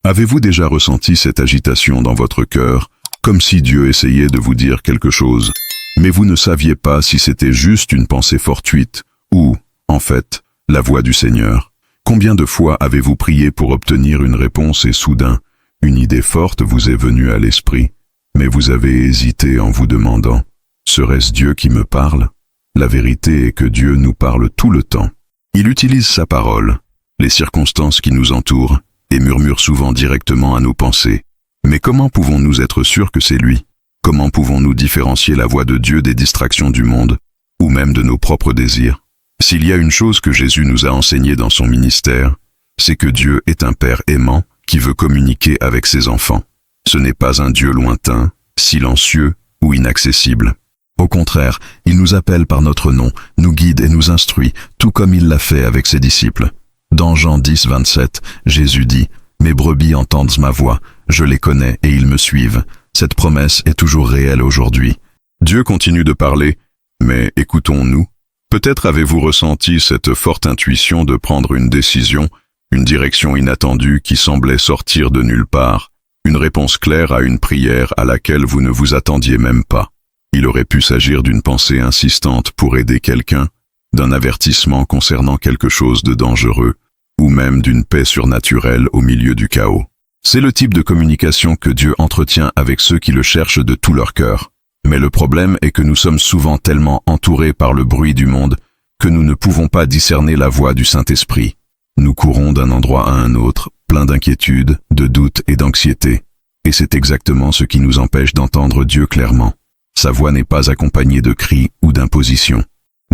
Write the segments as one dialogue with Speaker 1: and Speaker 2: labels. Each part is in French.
Speaker 1: Avez-vous déjà ressenti cette agitation dans votre cœur, comme si Dieu essayait de vous dire quelque chose, mais vous ne saviez pas si c'était juste une pensée fortuite ou, en fait, la voix du Seigneur? Combien de fois avez-vous prié pour obtenir une réponse et soudain, une idée forte vous est venue à l'esprit, mais vous avez hésité en vous demandant « Serait-ce Dieu qui me parle ?» La vérité est que Dieu nous parle tout le temps. Il utilise sa parole, les circonstances qui nous entourent, et murmure souvent directement à nos pensées. Mais comment pouvons-nous être sûrs que c'est lui? Comment pouvons-nous différencier la voix de Dieu des distractions du monde, ou même de nos propres désirs? S'il y a une chose que Jésus nous a enseignée dans son ministère, c'est que Dieu est un Père aimant qui veut communiquer avec ses enfants. Ce n'est pas un Dieu lointain, silencieux ou inaccessible. Au contraire, il nous appelle par notre nom, nous guide et nous instruit, tout comme il l'a fait avec ses disciples. Dans Jean 10, 27, Jésus dit « Mes brebis entendent ma voix, je les connais et ils me suivent. » Cette promesse est toujours réelle aujourd'hui. Dieu continue de parler, mais écoutons-nous. Peut-être avez-vous ressenti cette forte intuition de prendre une décision, une direction inattendue qui semblait sortir de nulle part, une réponse claire à une prière à laquelle vous ne vous attendiez même pas. Il aurait pu s'agir d'une pensée insistante pour aider quelqu'un, d'un avertissement concernant quelque chose de dangereux, ou même d'une paix surnaturelle au milieu du chaos. C'est le type de communication que Dieu entretient avec ceux qui le cherchent de tout leur cœur. Mais le problème est que nous sommes souvent tellement entourés par le bruit du monde que nous ne pouvons pas discerner la voix du Saint-Esprit. Nous courons d'un endroit à un autre, plein d'inquiétudes, de doutes et d'anxiété. Et c'est exactement ce qui nous empêche d'entendre Dieu clairement. Sa voix n'est pas accompagnée de cris ou d'impositions.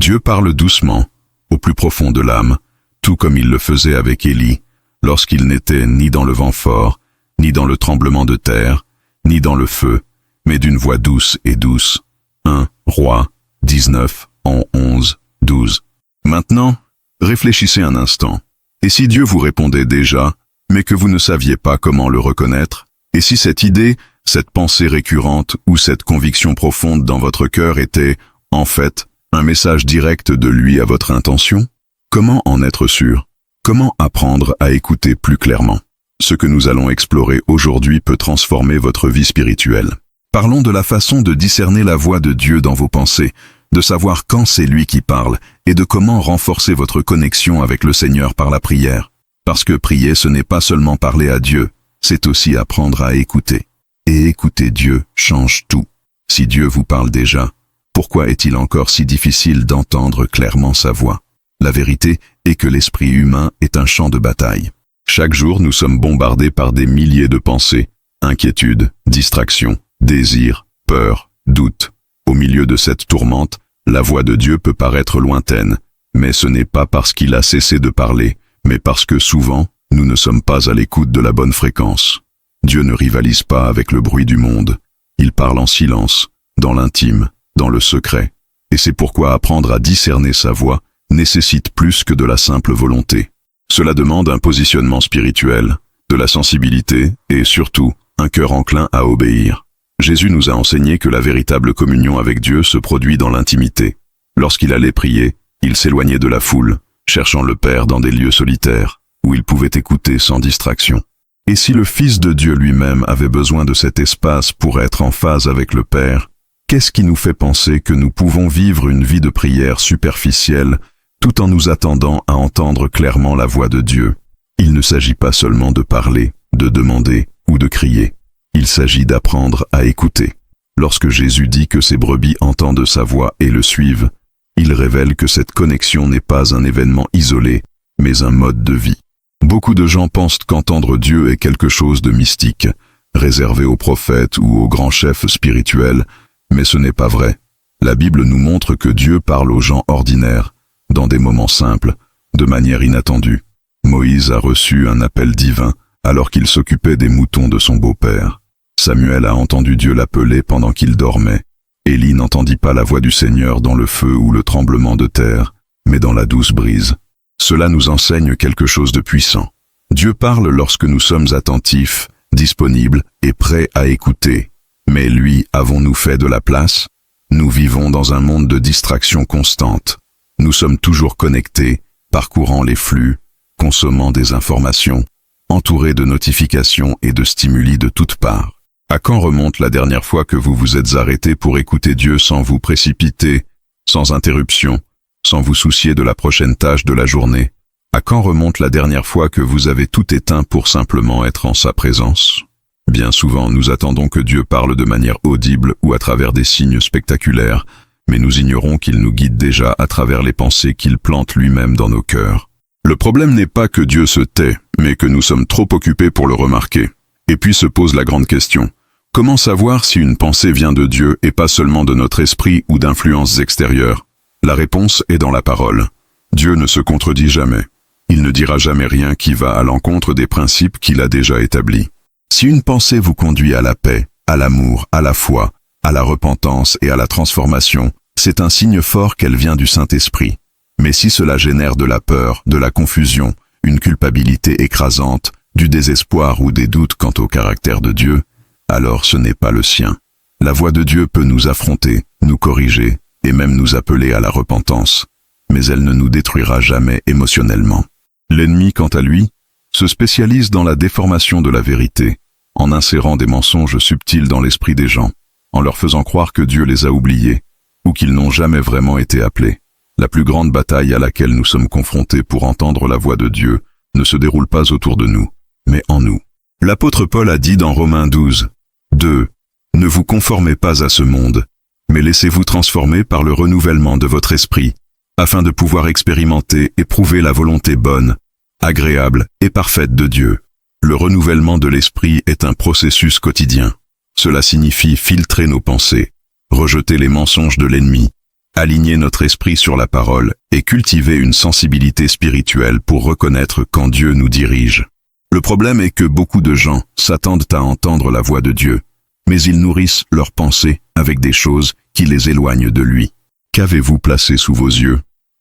Speaker 1: Dieu parle doucement, au plus profond de l'âme, tout comme il le faisait avec Élie, lorsqu'il n'était ni dans le vent fort, ni dans le tremblement de terre, ni dans le feu, mais d'une voix douce et douce. 1 Rois 19, 11, 12. Maintenant, réfléchissez un instant. Et si Dieu vous répondait déjà, mais que vous ne saviez pas comment le reconnaître? Et si cette idée, cette pensée récurrente ou cette conviction profonde dans votre cœur était, en fait, un message direct de lui à votre intention? Comment en être sûr? Comment apprendre à écouter plus clairement? Ce que nous allons explorer aujourd'hui peut transformer votre vie spirituelle. Parlons de la façon de discerner la voix de Dieu dans vos pensées, de savoir quand c'est lui qui parle et de comment renforcer votre connexion avec le Seigneur par la prière. Parce que prier, ce n'est pas seulement parler à Dieu, c'est aussi apprendre à écouter. Et écouter Dieu change tout. Si Dieu vous parle déjà, pourquoi est-il encore si difficile d'entendre clairement sa voix? La vérité est que l'esprit humain est un champ de bataille. Chaque jour, nous sommes bombardés par des milliers de pensées, inquiétudes, distractions, désirs, peurs, doutes. Au milieu de cette tourmente, la voix de Dieu peut paraître lointaine, mais ce n'est pas parce qu'il a cessé de parler, mais parce que souvent, nous ne sommes pas à l'écoute de la bonne fréquence. Dieu ne rivalise pas avec le bruit du monde. Il parle en silence, dans l'intime, dans le secret. Et c'est pourquoi apprendre à discerner sa voix nécessite plus que de la simple volonté. Cela demande un positionnement spirituel, de la sensibilité et surtout un cœur enclin à obéir. Jésus nous a enseigné que la véritable communion avec Dieu se produit dans l'intimité. Lorsqu'il allait prier, il s'éloignait de la foule, cherchant le Père dans des lieux solitaires, où il pouvait écouter sans distraction. Et si le Fils de Dieu lui-même avait besoin de cet espace pour être en phase avec le Père, qu'est-ce qui nous fait penser que nous pouvons vivre une vie de prière superficielle tout en nous attendant à entendre clairement la voix de Dieu? Il ne s'agit pas seulement de parler, de demander ou de crier. Il s'agit d'apprendre à écouter. Lorsque Jésus dit que ses brebis entendent sa voix et le suivent, il révèle que cette connexion n'est pas un événement isolé, mais un mode de vie. Beaucoup de gens pensent qu'entendre Dieu est quelque chose de mystique, réservé aux prophètes ou aux grands chefs spirituels, mais ce n'est pas vrai. La Bible nous montre que Dieu parle aux gens ordinaires, dans des moments simples, de manière inattendue. Moïse a reçu un appel divin alors qu'il s'occupait des moutons de son beau-père. Samuel a entendu Dieu l'appeler pendant qu'il dormait. Élie n'entendit pas la voix du Seigneur dans le feu ou le tremblement de terre, mais dans la douce brise. Cela nous enseigne quelque chose de puissant. Dieu parle lorsque nous sommes attentifs, disponibles et prêts à écouter. Mais lui, avons-nous fait de la place? Nous vivons dans un monde de distractions constantes. Nous sommes toujours connectés, parcourant les flux, consommant des informations, entouré de notifications et de stimuli de toutes parts. À quand remonte la dernière fois que vous vous êtes arrêté pour écouter Dieu sans vous précipiter, sans interruption, sans vous soucier de la prochaine tâche de la journée? À quand remonte la dernière fois que vous avez tout éteint pour simplement être en sa présence? Bien souvent, nous attendons que Dieu parle de manière audible ou à travers des signes spectaculaires, mais nous ignorons qu'il nous guide déjà à travers les pensées qu'il plante lui-même dans nos cœurs. Le problème n'est pas que Dieu se tait, mais que nous sommes trop occupés pour le remarquer. Et puis se pose la grande question. Comment savoir si une pensée vient de Dieu et pas seulement de notre esprit ou d'influences extérieures? La réponse est dans la parole. Dieu ne se contredit jamais. Il ne dira jamais rien qui va à l'encontre des principes qu'il a déjà établis. Si une pensée vous conduit à la paix, à l'amour, à la foi, à la repentance et à la transformation, c'est un signe fort qu'elle vient du Saint-Esprit. Mais si cela génère de la peur, de la confusion, une culpabilité écrasante, du désespoir ou des doutes quant au caractère de Dieu, alors ce n'est pas le sien. La voix de Dieu peut nous affronter, nous corriger et même nous appeler à la repentance, mais elle ne nous détruira jamais émotionnellement. L'ennemi, quant à lui, se spécialise dans la déformation de la vérité, en insérant des mensonges subtils dans l'esprit des gens, en leur faisant croire que Dieu les a oubliés, ou qu'ils n'ont jamais vraiment été appelés. La plus grande bataille à laquelle nous sommes confrontés pour entendre la voix de Dieu ne se déroule pas autour de nous, mais en nous. L'apôtre Paul a dit dans Romains 12, 2, « Ne vous conformez pas à ce monde, mais laissez-vous transformer par le renouvellement de votre esprit, afin de pouvoir expérimenter et prouver la volonté bonne, agréable et parfaite de Dieu. » Le renouvellement de l'esprit est un processus quotidien. Cela signifie filtrer nos pensées, rejeter les mensonges de l'ennemi, aligner notre esprit sur la parole et cultiver une sensibilité spirituelle pour reconnaître quand Dieu nous dirige. Le problème est que beaucoup de gens s'attendent à entendre la voix de Dieu, mais ils nourrissent leurs pensées avec des choses qui les éloignent de lui. Qu'avez-vous placé sous vos yeux?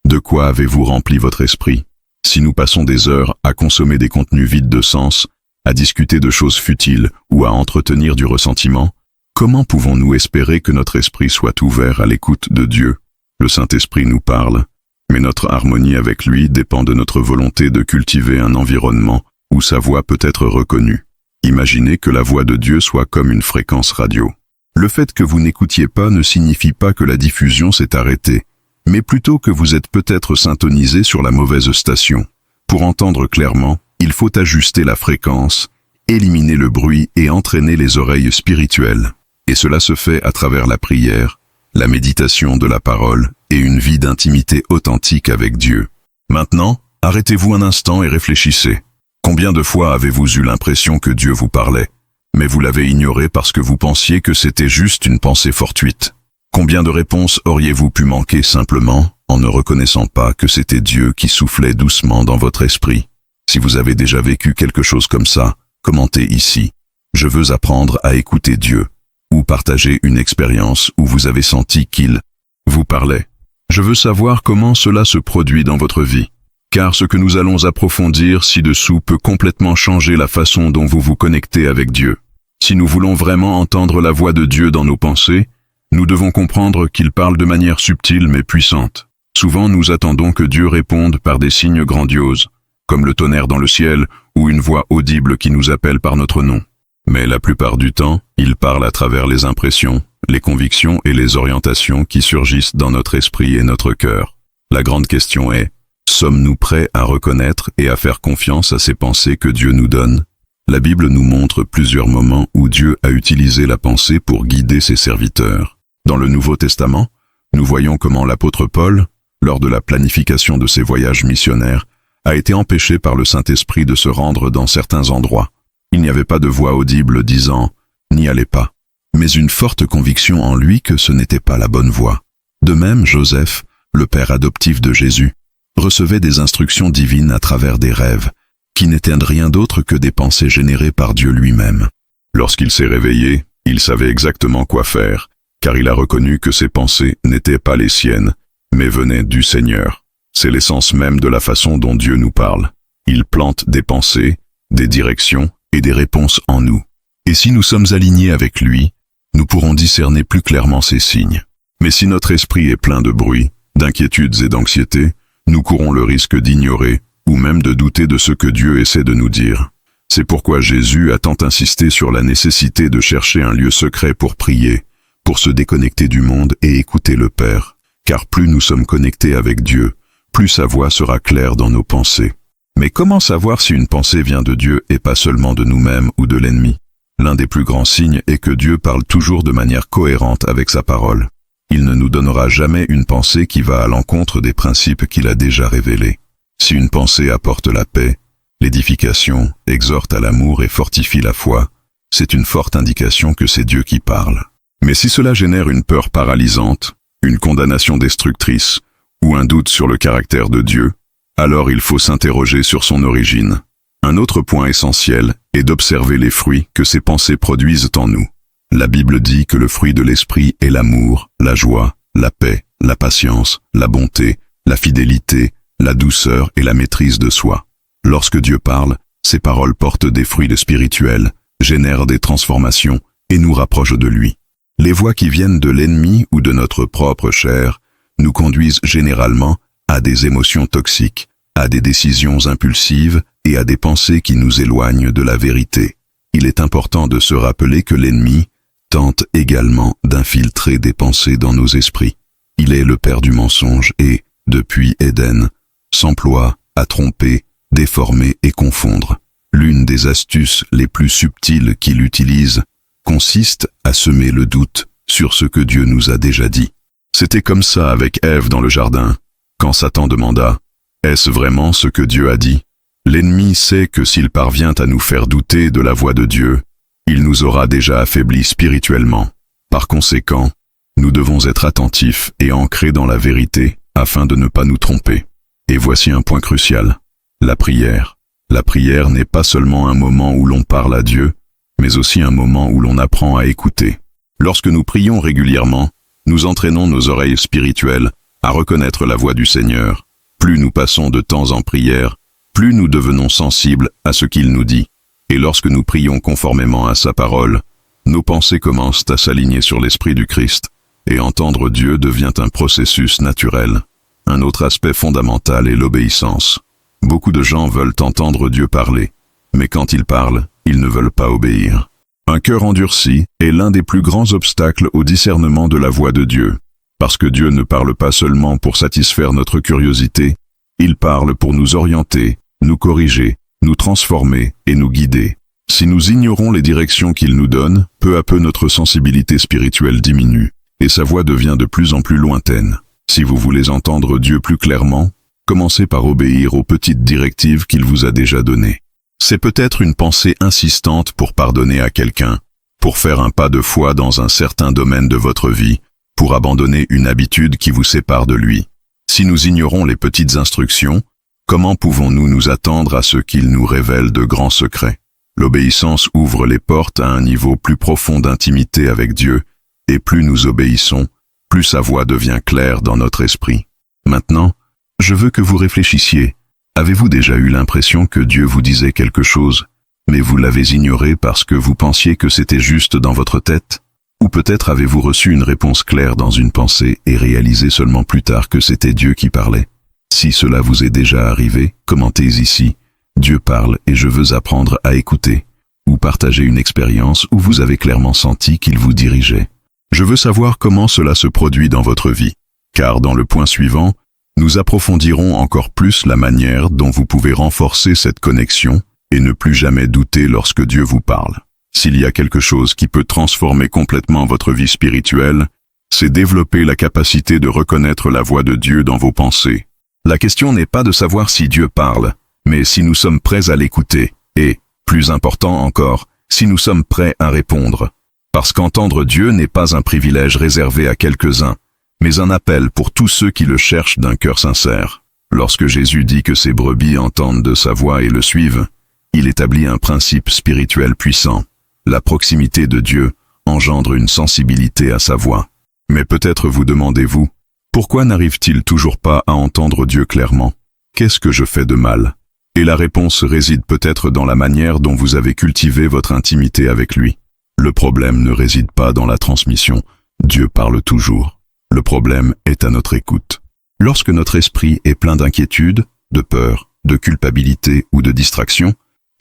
Speaker 1: De quoi avez-vous rempli votre esprit? Si nous passons des heures à consommer des contenus vides de sens, à discuter de choses futiles ou à entretenir du ressentiment, comment pouvons-nous espérer que notre esprit soit ouvert à l'écoute de Dieu? Le Saint-Esprit nous parle, mais notre harmonie avec lui dépend de notre volonté de cultiver un environnement où sa voix peut être reconnue. Imaginez que la voix de Dieu soit comme une fréquence radio. Le fait que vous n'écoutiez pas ne signifie pas que la diffusion s'est arrêtée, mais plutôt que vous êtes peut-être syntonisé sur la mauvaise station. Pour entendre clairement, il faut ajuster la fréquence, éliminer le bruit et entraîner les oreilles spirituelles. Et cela se fait à travers la prière, la méditation de la parole et une vie d'intimité authentique avec Dieu. Maintenant, arrêtez-vous un instant et réfléchissez. Combien de fois avez-vous eu l'impression que Dieu vous parlait, mais vous l'avez ignoré parce que vous pensiez que c'était juste une pensée fortuite? Combien de réponses auriez-vous pu manquer simplement en ne reconnaissant pas que c'était Dieu qui soufflait doucement dans votre esprit? Si vous avez déjà vécu quelque chose comme ça, commentez ici. Je veux apprendre à écouter Dieu. Ou partager une expérience où vous avez senti qu'il vous parlait. Je veux savoir comment cela se produit dans votre vie. Car ce que nous allons approfondir ci-dessous peut complètement changer la façon dont vous vous connectez avec Dieu. Si nous voulons vraiment entendre la voix de Dieu dans nos pensées, nous devons comprendre qu'il parle de manière subtile mais puissante. Souvent nous attendons que Dieu réponde par des signes grandioses, comme le tonnerre dans le ciel ou une voix audible qui nous appelle par notre nom. Mais la plupart du temps, il parle à travers les impressions, les convictions et les orientations qui surgissent dans notre esprit et notre cœur. La grande question est, sommes-nous prêts à reconnaître et à faire confiance à ces pensées que Dieu nous donne? La Bible nous montre plusieurs moments où Dieu a utilisé la pensée pour guider ses serviteurs. Dans le Nouveau Testament, nous voyons comment l'apôtre Paul, lors de la planification de ses voyages missionnaires, a été empêché par le Saint-Esprit de se rendre dans certains endroits. Il n'y avait pas de voix audible disant « n'y allez pas », mais une forte conviction en lui que ce n'était pas la bonne voie. De même, Joseph, le père adoptif de Jésus, recevait des instructions divines à travers des rêves, qui n'étaient rien d'autre que des pensées générées par Dieu lui-même. Lorsqu'il s'est réveillé, il savait exactement quoi faire, car il a reconnu que ses pensées n'étaient pas les siennes, mais venaient du Seigneur. C'est l'essence même de la façon dont Dieu nous parle. Il plante des pensées, des directions et des réponses en nous. Et si nous sommes alignés avec lui, nous pourrons discerner plus clairement ces signes. Mais si notre esprit est plein de bruit, d'inquiétudes et d'anxiété, nous courons le risque d'ignorer ou même de douter de ce que Dieu essaie de nous dire. C'est pourquoi Jésus a tant insisté sur la nécessité de chercher un lieu secret pour prier, pour se déconnecter du monde et écouter le Père. Car plus nous sommes connectés avec Dieu, plus sa voix sera claire dans nos pensées. Mais comment savoir si une pensée vient de Dieu et pas seulement de nous-mêmes ou de l'ennemi? L'un des plus grands signes est que Dieu parle toujours de manière cohérente avec sa parole. Il ne nous donnera jamais une pensée qui va à l'encontre des principes qu'il a déjà révélés. Si une pensée apporte la paix, l'édification, exhorte à l'amour et fortifie la foi, c'est une forte indication que c'est Dieu qui parle. Mais si cela génère une peur paralysante, une condamnation destructrice ou un doute sur le caractère de Dieu, alors il faut s'interroger sur son origine. Un autre point essentiel est d'observer les fruits que ces pensées produisent en nous. La Bible dit que le fruit de l'esprit est l'amour, la joie, la paix, la patience, la bonté, la fidélité, la douceur et la maîtrise de soi. Lorsque Dieu parle, ses paroles portent des fruits spirituels, génèrent des transformations et nous rapprochent de lui. Les voix qui viennent de l'ennemi ou de notre propre chair nous conduisent généralement à des émotions toxiques, à des décisions impulsives et à des pensées qui nous éloignent de la vérité. Il est important de se rappeler que l'ennemi tente également d'infiltrer des pensées dans nos esprits. Il est le père du mensonge et, depuis Éden, s'emploie à tromper, déformer et confondre. L'une des astuces les plus subtiles qu'il utilise consiste à semer le doute sur ce que Dieu nous a déjà dit. C'était comme ça avec Ève dans le jardin, quand Satan demanda « Est-ce vraiment ce que Dieu a dit ?» L'ennemi sait que s'il parvient à nous faire douter de la voix de Dieu, il nous aura déjà affaiblis spirituellement. Par conséquent, nous devons être attentifs et ancrés dans la vérité afin de ne pas nous tromper. Et voici un point crucial, la prière. La prière n'est pas seulement un moment où l'on parle à Dieu, mais aussi un moment où l'on apprend à écouter. Lorsque nous prions régulièrement, nous entraînons nos oreilles spirituelles à reconnaître la voix du Seigneur. Plus nous passons de temps en prière, plus nous devenons sensibles à ce qu'il nous dit. Et lorsque nous prions conformément à sa parole, nos pensées commencent à s'aligner sur l'Esprit du Christ, et entendre Dieu devient un processus naturel. Un autre aspect fondamental est l'obéissance. Beaucoup de gens veulent entendre Dieu parler, mais quand il parle, ils ne veulent pas obéir. Un cœur endurci est l'un des plus grands obstacles au discernement de la voix de Dieu. Parce que Dieu ne parle pas seulement pour satisfaire notre curiosité, il parle pour nous orienter, nous corriger, nous transformer et nous guider. Si nous ignorons les directions qu'il nous donne, peu à peu notre sensibilité spirituelle diminue, et sa voix devient de plus en plus lointaine. Si vous voulez entendre Dieu plus clairement, commencez par obéir aux petites directives qu'il vous a déjà données. C'est peut-être une pensée insistante pour pardonner à quelqu'un, pour faire un pas de foi dans un certain domaine de votre vie, pour abandonner une habitude qui vous sépare de lui. Si nous ignorons les petites instructions, comment pouvons-nous nous attendre à ce qu'il nous révèle de grands secrets? L'obéissance ouvre les portes à un niveau plus profond d'intimité avec Dieu, et plus nous obéissons, plus sa voix devient claire dans notre esprit. Maintenant, je veux que vous réfléchissiez. Avez-vous déjà eu l'impression que Dieu vous disait quelque chose, mais vous l'avez ignoré parce que vous pensiez que c'était juste dans votre tête? Ou peut-être avez-vous reçu une réponse claire dans une pensée et réalisé seulement plus tard que c'était Dieu qui parlait? Si cela vous est déjà arrivé, commentez ici. Dieu parle et je veux apprendre à écouter. Ou partagez une expérience où vous avez clairement senti qu'il vous dirigeait. Je veux savoir comment cela se produit dans votre vie. Car dans le point suivant, nous approfondirons encore plus la manière dont vous pouvez renforcer cette connexion et ne plus jamais douter lorsque Dieu vous parle. S'il y a quelque chose qui peut transformer complètement votre vie spirituelle, c'est développer la capacité de reconnaître la voix de Dieu dans vos pensées. La question n'est pas de savoir si Dieu parle, mais si nous sommes prêts à l'écouter, et, plus important encore, si nous sommes prêts à répondre. Parce qu'entendre Dieu n'est pas un privilège réservé à quelques-uns, mais un appel pour tous ceux qui le cherchent d'un cœur sincère. Lorsque Jésus dit que ses brebis entendent de sa voix et le suivent, il établit un principe spirituel puissant. La proximité de Dieu engendre une sensibilité à sa voix. Mais peut-être vous demandez-vous, pourquoi n'arrive-t-il toujours pas à entendre Dieu clairement? Qu'est-ce que je fais de mal? Et la réponse réside peut-être dans la manière dont vous avez cultivé votre intimité avec lui. Le problème ne réside pas dans la transmission, Dieu parle toujours. Le problème est à notre écoute. Lorsque notre esprit est plein d'inquiétude, de peur, de culpabilité ou de distraction,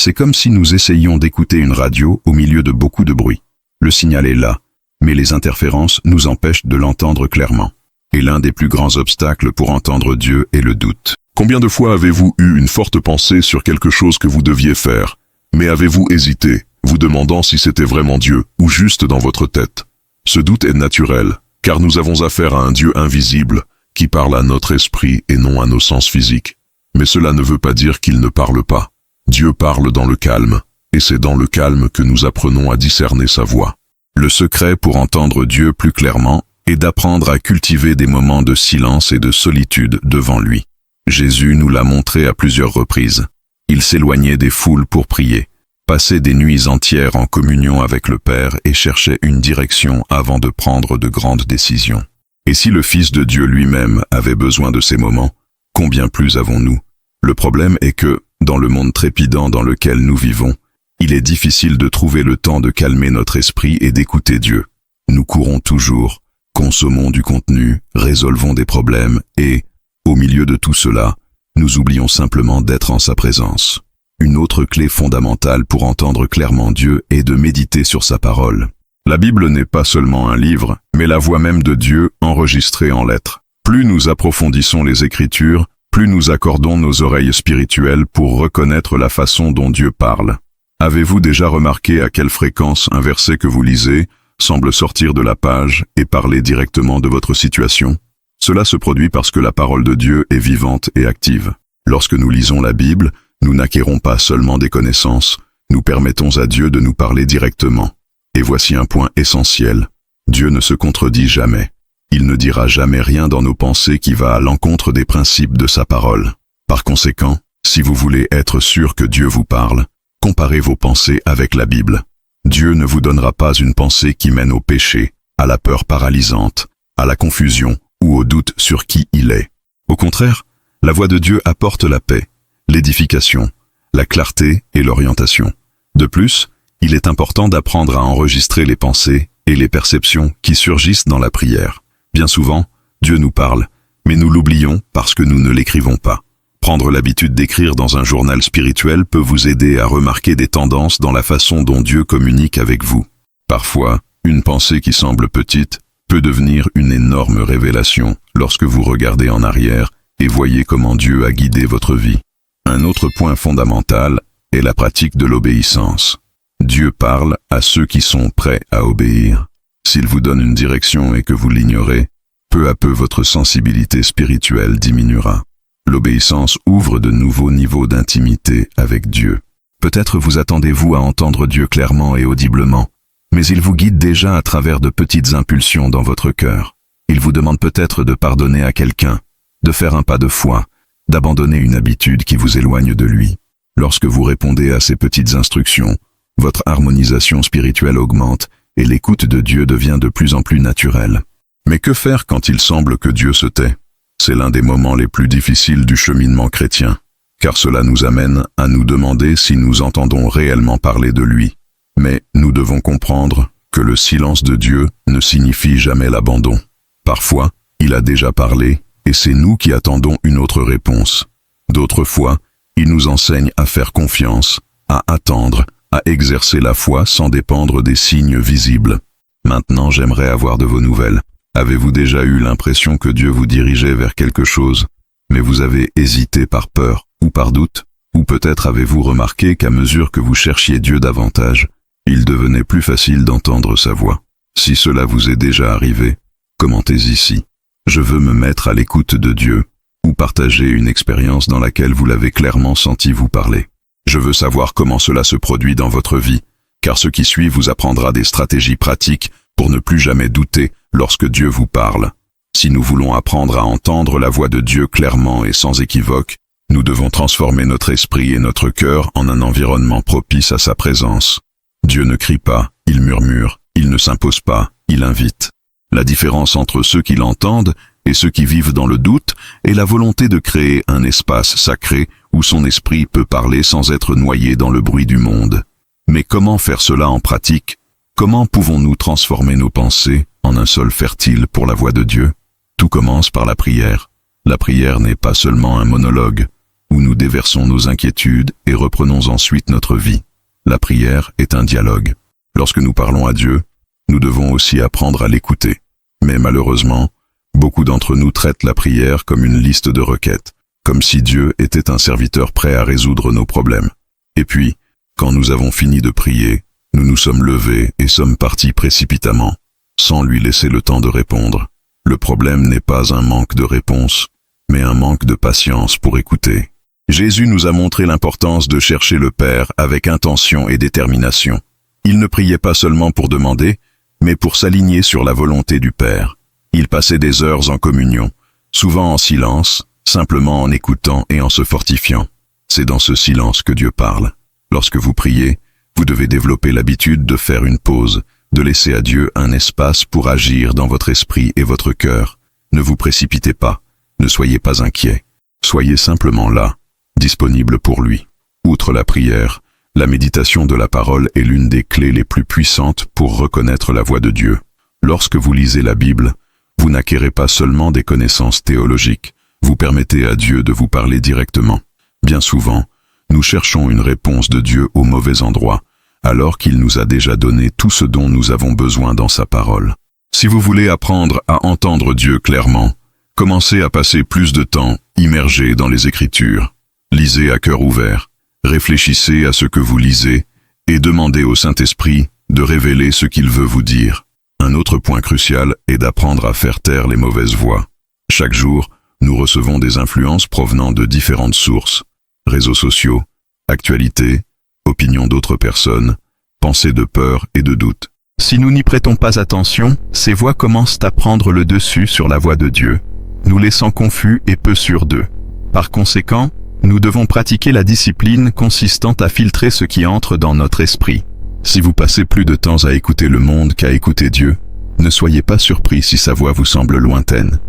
Speaker 1: C'est comme si nous essayions d'écouter une radio au milieu de beaucoup de bruit. Le signal est là, mais les interférences nous empêchent de l'entendre clairement. Et l'un des plus grands obstacles pour entendre Dieu est le doute.
Speaker 2: Combien de fois avez-vous eu une forte pensée sur quelque chose que vous deviez faire, mais avez-vous hésité, vous demandant si c'était vraiment Dieu ou juste dans votre tête? Ce doute est naturel, car nous avons affaire à un Dieu invisible qui parle à notre esprit et non à nos sens physiques. Mais cela ne veut pas dire qu'il ne parle pas. Dieu parle dans le calme, et c'est dans le calme que nous apprenons à discerner sa voix.
Speaker 1: Le secret pour entendre Dieu plus clairement est d'apprendre à cultiver des moments de silence et de solitude devant lui. Jésus nous l'a montré à plusieurs reprises. Il s'éloignait des foules pour prier, passait des nuits entières en communion avec le Père et cherchait une direction avant de prendre de grandes décisions. Et si le Fils de Dieu lui-même avait besoin de ces moments, combien plus avons-nous? Le problème est que, dans le monde trépidant dans lequel nous vivons, il est difficile de trouver le temps de calmer notre esprit et d'écouter Dieu. Nous courons toujours, consommons du contenu, résolvons des problèmes et, au milieu de tout cela, nous oublions simplement d'être en sa présence. Une autre clé fondamentale pour entendre clairement Dieu est de méditer sur sa parole. La Bible n'est pas seulement un livre, mais la voix même de Dieu enregistrée en lettres. Plus nous approfondissons les Écritures, plus nous accordons nos oreilles spirituelles pour reconnaître la façon dont Dieu parle. Avez-vous déjà remarqué à quelle fréquence un verset que vous lisez semble sortir de la page et parler directement de votre situation? Cela se produit parce que la parole de Dieu est vivante et active. Lorsque nous lisons la Bible, nous n'acquérons pas seulement des connaissances, nous permettons à Dieu de nous parler directement. Et voici un point essentiel. Dieu ne se contredit jamais. Il ne dira jamais rien dans nos pensées qui va à l'encontre des principes de sa parole. Par conséquent, si vous voulez être sûr que Dieu vous parle, comparez vos pensées avec la Bible. Dieu ne vous donnera pas une pensée qui mène au péché, à la peur paralysante, à la confusion ou au doute sur qui il est. Au contraire, la voix de Dieu apporte la paix, l'édification, la clarté et l'orientation. De plus, il est important d'apprendre à enregistrer les pensées et les perceptions qui surgissent dans la prière. Bien souvent, Dieu nous parle, mais nous l'oublions parce que nous ne l'écrivons pas. Prendre l'habitude d'écrire dans un journal spirituel peut vous aider à remarquer des tendances dans la façon dont Dieu communique avec vous. Parfois, une pensée qui semble petite peut devenir une énorme révélation lorsque vous regardez en arrière et voyez comment Dieu a guidé votre vie. Un autre point fondamental est la pratique de l'obéissance. Dieu parle à ceux qui sont prêts à obéir. S'il vous donne une direction et que vous l'ignorez, peu à peu votre sensibilité spirituelle diminuera. L'obéissance ouvre de nouveaux niveaux d'intimité avec Dieu. Peut-être vous attendez-vous à entendre Dieu clairement et audiblement, mais il vous guide déjà à travers de petites impulsions dans votre cœur. Il vous demande peut-être de pardonner à quelqu'un, de faire un pas de foi, d'abandonner une habitude qui vous éloigne de lui. Lorsque vous répondez à ces petites instructions, votre harmonisation spirituelle augmente et l'écoute de Dieu devient de plus en plus naturelle. Mais que faire quand il semble que Dieu se tait? C'est l'un des moments les plus difficiles du cheminement chrétien, car cela nous amène à nous demander si nous entendons réellement parler de lui. Mais nous devons comprendre que le silence de Dieu ne signifie jamais l'abandon. Parfois, il a déjà parlé, et c'est nous qui attendons une autre réponse. D'autres fois, il nous enseigne à faire confiance, à attendre, à exercer la foi sans dépendre des signes visibles. Maintenant, j'aimerais avoir de vos nouvelles. Avez-vous déjà eu l'impression que Dieu vous dirigeait vers quelque chose, mais vous avez hésité par peur ou par doute? Ou peut-être avez-vous remarqué qu'à mesure que vous cherchiez Dieu davantage, il devenait plus facile d'entendre sa voix? Si cela vous est déjà arrivé, commentez ici. Je veux me mettre à l'écoute de Dieu, ou partager une expérience dans laquelle vous l'avez clairement senti vous parler. Je veux savoir comment cela se produit dans votre vie, car ce qui suit vous apprendra des stratégies pratiques pour ne plus jamais douter lorsque Dieu vous parle. Si nous voulons apprendre à entendre la voix de Dieu clairement et sans équivoque, nous devons transformer notre esprit et notre cœur en un environnement propice à sa présence. Dieu ne crie pas, il murmure, il ne s'impose pas, il invite. La différence entre ceux qui l'entendent et ceux qui vivent dans le doute est la volonté de créer un espace sacré où son esprit peut parler sans être noyé dans le bruit du monde. Mais comment faire cela en pratique? Comment pouvons-nous transformer nos pensées en un sol fertile pour la voix de Dieu? Tout commence par la prière. La prière n'est pas seulement un monologue. où nous déversons nos inquiétudes et reprenons ensuite notre vie. La prière est un dialogue. Lorsque nous parlons à Dieu, nous devons aussi apprendre à l'écouter. Mais malheureusement, beaucoup d'entre nous traitent la prière comme une liste de requêtes, comme si Dieu était un serviteur prêt à résoudre nos problèmes. Et puis, quand nous avons fini de prier, nous nous sommes levés et sommes partis précipitamment, sans lui laisser le temps de répondre. Le problème n'est pas un manque de réponse, mais un manque de patience pour écouter. Jésus nous a montré l'importance de chercher le Père avec intention et détermination. Il ne priait pas seulement pour demander, mais pour s'aligner sur la volonté du Père. Il passait des heures en communion, souvent en silence, simplement en écoutant et en se fortifiant. C'est dans ce silence que Dieu parle. Lorsque vous priez, vous devez développer l'habitude de faire une pause, de laisser à Dieu un espace pour agir dans votre esprit et votre cœur. Ne vous précipitez pas, ne soyez pas inquiets. Soyez simplement là, disponible pour lui. Outre la prière, la méditation de la parole est l'une des clés les plus puissantes pour reconnaître la voix de Dieu. Lorsque vous lisez la Bible, vous n'acquérez pas seulement des connaissances théologiques, vous permettez à Dieu de vous parler directement. Bien souvent, nous cherchons une réponse de Dieu au mauvais endroit, alors qu'il nous a déjà donné tout ce dont nous avons besoin dans sa parole. Si vous voulez apprendre à entendre Dieu clairement, commencez à passer plus de temps immergé dans les Écritures. Lisez à cœur ouvert, réfléchissez à ce que vous lisez et demandez au Saint-Esprit de révéler ce qu'il veut vous dire. Un autre point crucial est d'apprendre à faire taire les mauvaises voix. Chaque jour, nous recevons des influences provenant de différentes sources. Réseaux sociaux, actualités, opinions d'autres personnes, pensées de peur et de doute. Si nous n'y prêtons pas attention, ces voix commencent à prendre le dessus sur la voix de Dieu, nous laissant confus et peu sûrs d'eux. Par conséquent, nous devons pratiquer la discipline consistant à filtrer ce qui entre dans notre esprit. Si vous passez plus de temps à écouter le monde qu'à écouter Dieu, ne soyez pas surpris si sa voix vous semble lointaine.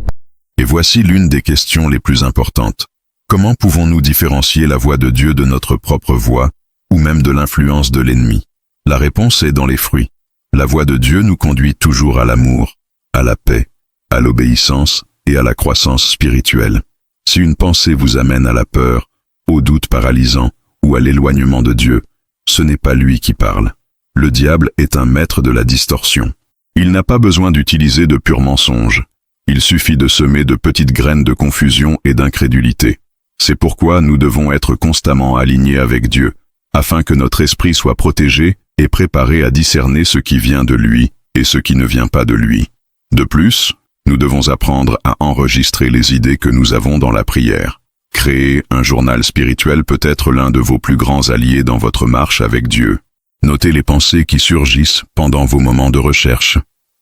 Speaker 1: Et voici l'une des questions les plus importantes. Comment pouvons-nous différencier la voix de Dieu de notre propre voix, ou même de l'influence de l'ennemi? La réponse est dans les fruits. La voix de Dieu nous conduit toujours à l'amour, à la paix, à l'obéissance et à la croissance spirituelle. Si une pensée vous amène à la peur, au doute paralysant ou à l'éloignement de Dieu, ce n'est pas lui qui parle. Le diable est un maître de la distorsion. Il n'a pas besoin d'utiliser de purs mensonges. Il suffit de semer de petites graines de confusion et d'incrédulité. C'est pourquoi nous devons être constamment alignés avec Dieu, afin que notre esprit soit protégé et préparé à discerner ce qui vient de lui et ce qui ne vient pas de lui. De plus, nous devons apprendre à enregistrer les idées que nous avons dans la prière. Créer un journal spirituel peut être l'un de vos plus grands alliés dans votre marche avec Dieu. Notez les pensées qui surgissent pendant vos moments de recherche.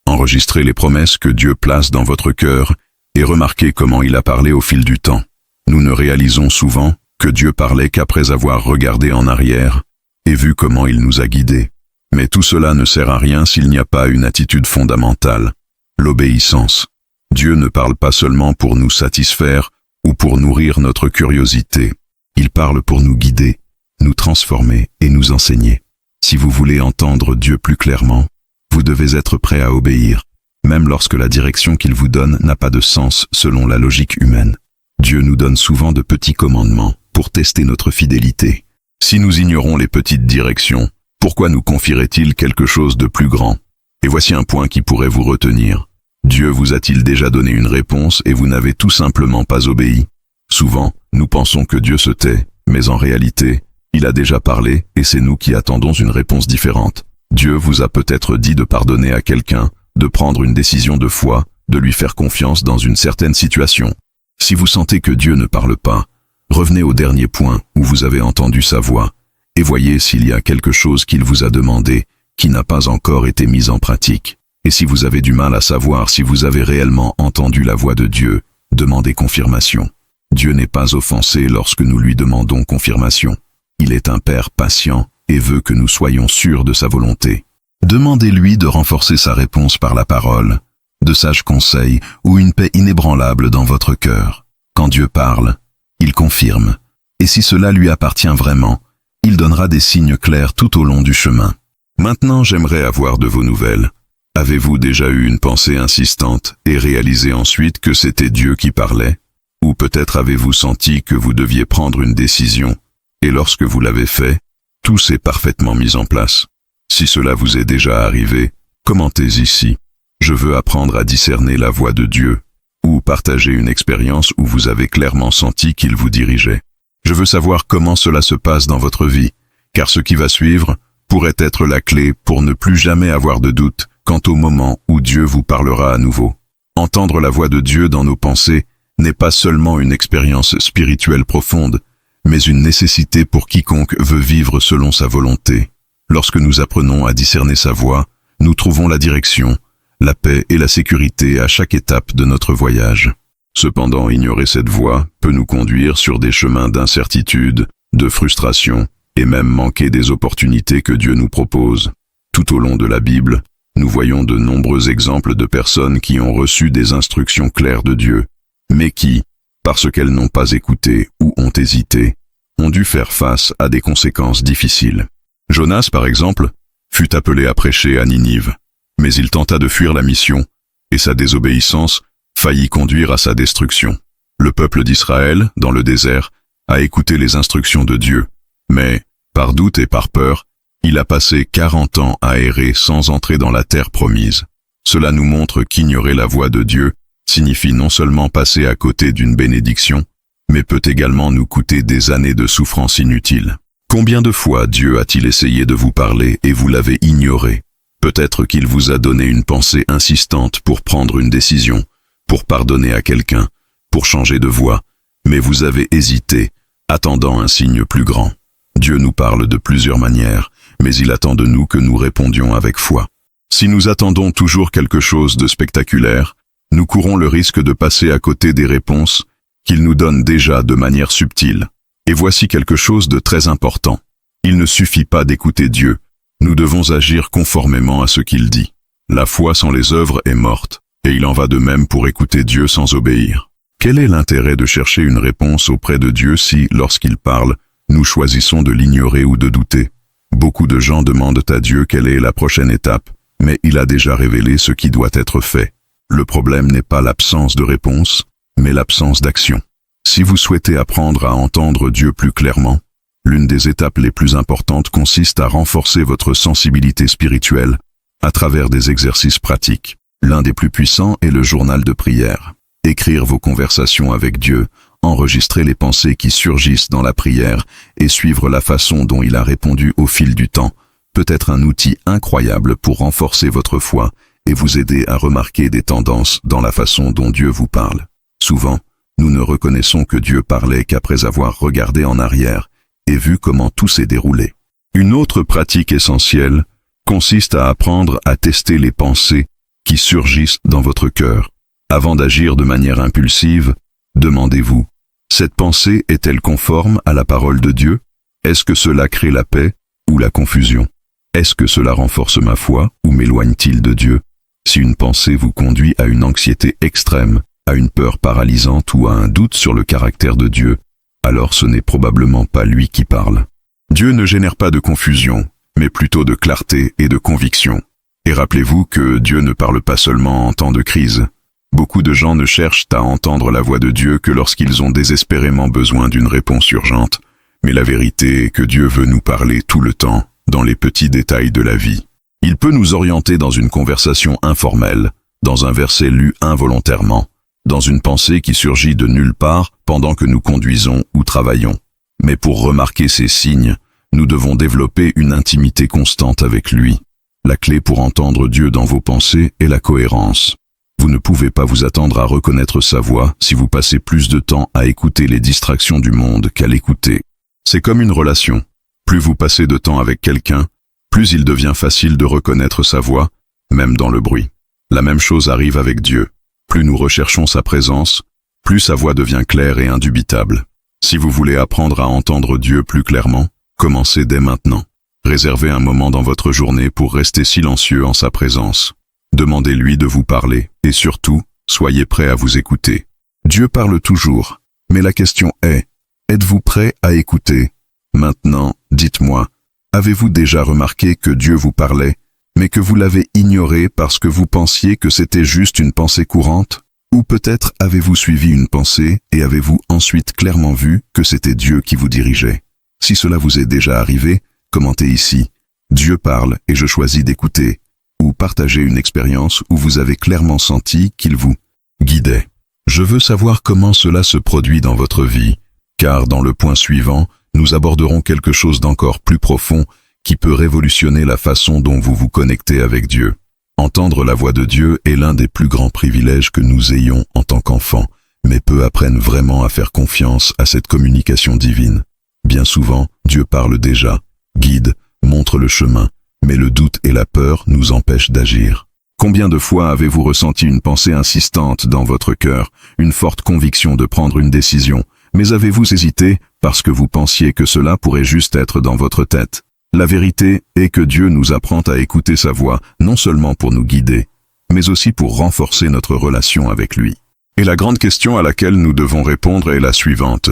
Speaker 1: Enregistrez les promesses que Dieu place dans votre cœur et remarquez comment il a parlé au fil du temps. Nous ne réalisons souvent que Dieu parlait qu'après avoir regardé en arrière et vu comment il nous a guidés. Mais tout cela ne sert à rien s'il n'y a pas une attitude fondamentale, l'obéissance. Dieu ne parle pas seulement pour nous satisfaire ou pour nourrir notre curiosité. Il parle pour nous guider, nous transformer et nous enseigner. Si vous voulez entendre Dieu plus clairement, vous devez être prêt à obéir, même lorsque la direction qu'il vous donne n'a pas de sens selon la logique humaine. Dieu nous donne souvent de petits commandements pour tester notre fidélité. Si nous ignorons les petites directions, pourquoi nous confierait-il quelque chose de plus grand? Et voici un point qui pourrait vous retenir. Dieu vous a-t-il déjà donné une réponse et vous n'avez tout simplement pas obéi? Souvent, nous pensons que Dieu se tait, mais en réalité, il a déjà parlé et c'est nous qui attendons une réponse différente. Dieu vous a peut-être dit de pardonner à quelqu'un, de prendre une décision de foi, de lui faire confiance dans une certaine situation. Si vous sentez que Dieu ne parle pas, revenez au dernier point où vous avez entendu sa voix et voyez s'il y a quelque chose qu'il vous a demandé qui n'a pas encore été mis en pratique. Et si vous avez du mal à savoir si vous avez réellement entendu la voix de Dieu, demandez confirmation. Dieu n'est pas offensé lorsque nous lui demandons confirmation. Il est un Père patient et veut que nous soyons sûrs de sa volonté. Demandez-lui de renforcer sa réponse par la parole, de sages conseils ou une paix inébranlable dans votre cœur. Quand Dieu parle, il confirme. Et si cela lui appartient vraiment, il donnera des signes clairs tout au long du chemin. Maintenant, j'aimerais avoir de vos nouvelles. Avez-vous déjà eu une pensée insistante et réalisé ensuite que c'était Dieu qui parlait? Ou peut-être avez-vous senti que vous deviez prendre une décision, et lorsque vous l'avez fait, tout s'est parfaitement mis en place. Si cela vous est déjà arrivé, commentez ici. Je veux apprendre à discerner la voix de Dieu, ou partager une expérience où vous avez clairement senti qu'il vous dirigeait. Je veux savoir comment cela se passe dans votre vie, car ce qui va suivre pourrait être la clé pour ne plus jamais avoir de doute quant au moment où Dieu vous parlera à nouveau. Entendre la voix de Dieu dans nos pensées n'est pas seulement une expérience spirituelle profonde, mais une nécessité pour quiconque veut vivre selon sa volonté. Lorsque nous apprenons à discerner sa voix, nous trouvons la direction, la paix et la sécurité à chaque étape de notre voyage. Cependant, ignorer cette voie peut nous conduire sur des chemins d'incertitude, de frustration, et même manquer des opportunités que Dieu nous propose. Tout au long de la Bible, nous voyons de nombreux exemples de personnes qui ont reçu des instructions claires de Dieu, mais qui, parce qu'elles n'ont pas écouté ou ont hésité, ont dû faire face à des conséquences difficiles. Jonas, par exemple, fut appelé à prêcher à Ninive, mais il tenta de fuir la mission, et sa désobéissance faillit conduire à sa destruction. Le peuple d'Israël, dans le désert, a écouté les instructions de Dieu, mais, par doute et par peur, il a passé 40 ans à errer sans entrer dans la terre promise. Cela nous montre qu'ignorer la voix de Dieu signifie non seulement passer à côté d'une bénédiction, mais peut également nous coûter des années de souffrance inutiles. Combien de fois Dieu a-t-il essayé de vous parler et vous l'avez ignoré? Peut-être qu'il vous a donné une pensée insistante pour prendre une décision, pour pardonner à quelqu'un, pour changer de voie, mais vous avez hésité, attendant un signe plus grand. Dieu nous parle de plusieurs manières, mais il attend de nous que nous répondions avec foi. Si nous attendons toujours quelque chose de spectaculaire, nous courons le risque de passer à côté des réponses qu'il nous donne déjà de manière subtile. Et voici quelque chose de très important. Il ne suffit pas d'écouter Dieu, nous devons agir conformément à ce qu'il dit. La foi sans les œuvres est morte, et il en va de même pour écouter Dieu sans obéir. Quel est l'intérêt de chercher une réponse auprès de Dieu si, lorsqu'il parle, nous choisissons de l'ignorer ou de douter? Beaucoup de gens demandent à Dieu quelle est la prochaine étape, mais il a déjà révélé ce qui doit être fait. Le problème n'est pas l'absence de réponse, mais l'absence d'action. Si vous souhaitez apprendre à entendre Dieu plus clairement, l'une des étapes les plus importantes consiste à renforcer votre sensibilité spirituelle à travers des exercices pratiques. L'un des plus puissants est le journal de prière. Écrire vos conversations avec Dieu, enregistrer les pensées qui surgissent dans la prière et suivre la façon dont il a répondu au fil du temps peut être un outil incroyable pour renforcer votre foi et vous aider à remarquer des tendances dans la façon dont Dieu vous parle. Souvent, nous ne reconnaissons que Dieu parlait qu'après avoir regardé en arrière et vu comment tout s'est déroulé. Une autre pratique essentielle consiste à apprendre à tester les pensées qui surgissent dans votre cœur. Avant d'agir de manière impulsive, demandez-vous, cette pensée est-elle conforme à la parole de Dieu? Est-ce que cela crée la paix ou la confusion? Est-ce que cela renforce ma foi ou m'éloigne-t-il de Dieu? Si une pensée vous conduit à une anxiété extrême, à une peur paralysante ou à un doute sur le caractère de Dieu, alors ce n'est probablement pas lui qui parle. Dieu ne génère pas de confusion, mais plutôt de clarté et de conviction. Et rappelez-vous que Dieu ne parle pas seulement en temps de crise. Beaucoup de gens ne cherchent à entendre la voix de Dieu que lorsqu'ils ont désespérément besoin d'une réponse urgente. Mais la vérité est que Dieu veut nous parler tout le temps, dans les petits détails de la vie. Il peut nous orienter dans une conversation informelle, dans un verset lu involontairement, dans une pensée qui surgit de nulle part pendant que nous conduisons ou travaillons. Mais pour remarquer ces signes, nous devons développer une intimité constante avec lui. La clé pour entendre Dieu dans vos pensées est la cohérence. Vous ne pouvez pas vous attendre à reconnaître sa voix si vous passez plus de temps à écouter les distractions du monde qu'à l'écouter. C'est comme une relation. Plus vous passez de temps avec quelqu'un, plus il devient facile de reconnaître sa voix, même dans le bruit. La même chose arrive avec Dieu. Plus nous recherchons sa présence, plus sa voix devient claire et indubitable. Si vous voulez apprendre à entendre Dieu plus clairement, commencez dès maintenant. Réservez un moment dans votre journée pour rester silencieux en sa présence. Demandez-lui de vous parler, et surtout, soyez prêt à vous écouter. Dieu parle toujours, mais la question est, êtes-vous prêt à écouter? Maintenant, dites-moi, avez-vous déjà remarqué que Dieu vous parlait, mais que vous l'avez ignoré parce que vous pensiez que c'était juste une pensée courante? Ou peut-être avez-vous suivi une pensée et avez-vous ensuite clairement vu que c'était Dieu qui vous dirigeait. Si cela vous est déjà arrivé, commentez ici « Dieu parle et je choisis d'écouter » ou partagez une expérience où vous avez clairement senti qu'il vous guidait. Je veux savoir comment cela se produit dans votre vie, car dans le point suivant, nous aborderons quelque chose d'encore plus profond qui peut révolutionner la façon dont vous vous connectez avec Dieu. Entendre la voix de Dieu est l'un des plus grands privilèges que nous ayons en tant qu'enfants, mais peu apprennent vraiment à faire confiance à cette communication divine. Bien souvent, Dieu parle déjà, guide, montre le chemin, mais le doute et la peur nous empêchent d'agir. Combien de fois avez-vous ressenti une pensée insistante dans votre cœur, une forte conviction de prendre une décision, mais avez-vous hésité parce que vous pensiez que cela pourrait juste être dans votre tête? La vérité est que Dieu nous apprend à écouter sa voix, non seulement pour nous guider, mais aussi pour renforcer notre relation avec lui. Et la grande question à laquelle nous devons répondre est la suivante.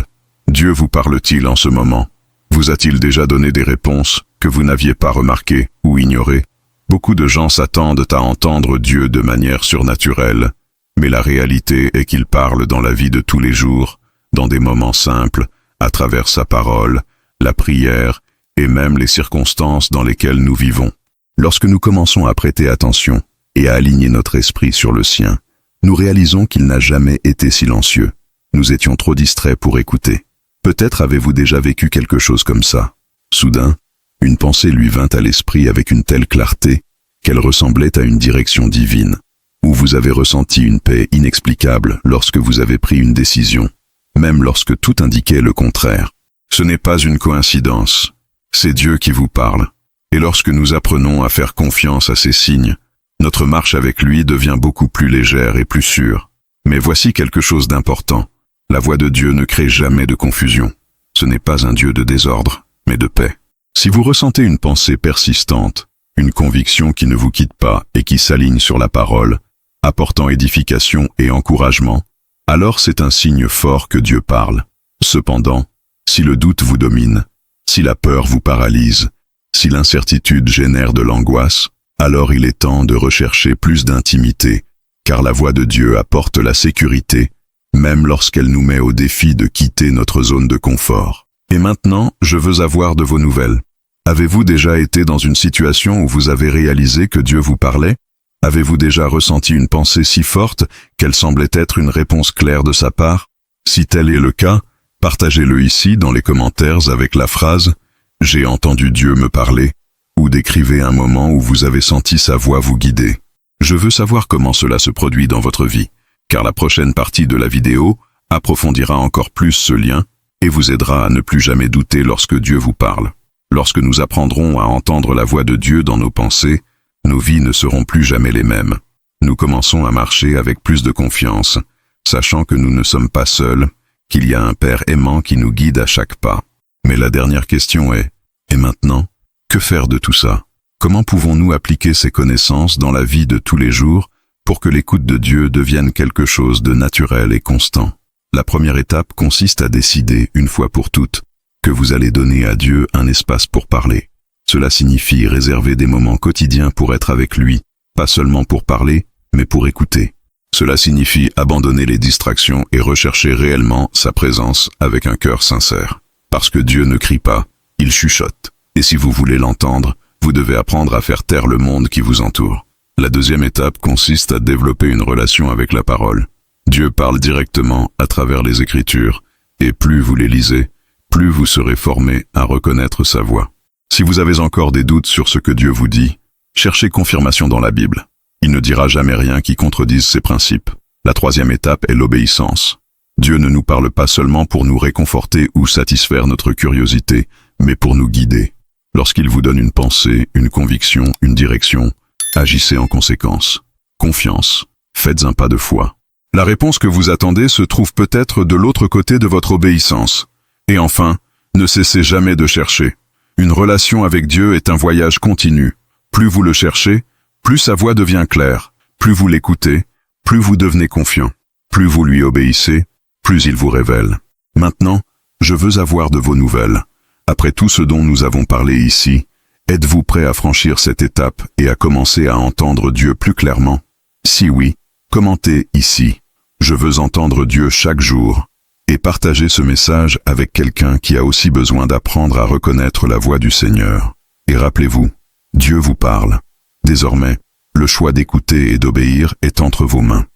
Speaker 1: Dieu vous parle-t-il en ce moment? Vous a-t-il déjà donné des réponses que vous n'aviez pas remarquées ou ignorées? Beaucoup de gens s'attendent à entendre Dieu de manière surnaturelle, mais la réalité est qu'il parle dans la vie de tous les jours, dans des moments simples, à travers sa parole, la prière, et même les circonstances dans lesquelles nous vivons. Lorsque nous commençons à prêter attention et à aligner notre esprit sur le sien, nous réalisons qu'il n'a jamais été silencieux. Nous étions trop distraits pour écouter. Peut-être avez-vous déjà vécu quelque chose comme ça. Soudain, une pensée lui vint à l'esprit avec une telle clarté qu'elle ressemblait à une direction divine, ou vous avez ressenti une paix inexplicable lorsque vous avez pris une décision, même lorsque tout indiquait le contraire. Ce n'est pas une coïncidence. C'est Dieu qui vous parle. Et lorsque nous apprenons à faire confiance à ces signes, notre marche avec lui devient beaucoup plus légère et plus sûre. Mais voici quelque chose d'important. La voix de Dieu ne crée jamais de confusion. Ce n'est pas un Dieu de désordre, mais de paix. Si vous ressentez une pensée persistante, une conviction qui ne vous quitte pas et qui s'aligne sur la parole, apportant édification et encouragement, alors c'est un signe fort que Dieu parle. Cependant, si le doute vous domine, si la peur vous paralyse, si l'incertitude génère de l'angoisse, alors il est temps de rechercher plus d'intimité, car la voix de Dieu apporte la sécurité, même lorsqu'elle nous met au défi de quitter notre zone de confort. Et maintenant, je veux avoir de vos nouvelles. Avez-vous déjà été dans une situation où vous avez réalisé que Dieu vous parlait? Avez-vous déjà ressenti une pensée si forte qu'elle semblait être une réponse claire de sa part? Si tel est le cas, partagez-le ici dans les commentaires avec la phrase « J'ai entendu Dieu me parler » ou décrivez un moment où vous avez senti sa voix vous guider. Je veux savoir comment cela se produit dans votre vie, car la prochaine partie de la vidéo approfondira encore plus ce lien et vous aidera à ne plus jamais douter lorsque Dieu vous parle. Lorsque nous apprendrons à entendre la voix de Dieu dans nos pensées, nos vies ne seront plus jamais les mêmes. Nous commençons à marcher avec plus de confiance, sachant que nous ne sommes pas seuls, qu'il y a un Père aimant qui nous guide à chaque pas. Mais la dernière question est, et maintenant, que faire de tout ça? Comment pouvons-nous appliquer ces connaissances dans la vie de tous les jours pour que l'écoute de Dieu devienne quelque chose de naturel et constant? La première étape consiste à décider, une fois pour toutes, que vous allez donner à Dieu un espace pour parler. Cela signifie réserver des moments quotidiens pour être avec lui, pas seulement pour parler, mais pour écouter. Cela signifie abandonner les distractions et rechercher réellement sa présence avec un cœur sincère. Parce que Dieu ne crie pas, il chuchote. Et si vous voulez l'entendre, vous devez apprendre à faire taire le monde qui vous entoure. La deuxième étape consiste à développer une relation avec la parole. Dieu parle directement à travers les Écritures, et plus vous les lisez, plus vous serez formé à reconnaître sa voix. Si vous avez encore des doutes sur ce que Dieu vous dit, cherchez confirmation dans la Bible. Il ne dira jamais rien qui contredise ses principes. La troisième étape est l'obéissance. Dieu ne nous parle pas seulement pour nous réconforter ou satisfaire notre curiosité, mais pour nous guider. Lorsqu'il vous donne une pensée, une conviction, une direction, agissez en conséquence. Confiance. Faites un pas de foi. La réponse que vous attendez se trouve peut-être de l'autre côté de votre obéissance. Et enfin, ne cessez jamais de chercher. Une relation avec Dieu est un voyage continu. Plus vous le cherchez, plus sa voix devient claire. Plus vous l'écoutez, plus vous devenez confiant. Plus vous lui obéissez, plus il vous révèle. Maintenant, je veux avoir de vos nouvelles. Après tout ce dont nous avons parlé ici, êtes-vous prêt à franchir cette étape et à commencer à entendre Dieu plus clairement? Si oui, commentez ici. Je veux entendre Dieu chaque jour et partager ce message avec quelqu'un qui a aussi besoin d'apprendre à reconnaître la voix du Seigneur. Et rappelez-vous, Dieu vous parle. Désormais, le choix d'écouter et d'obéir est entre vos mains.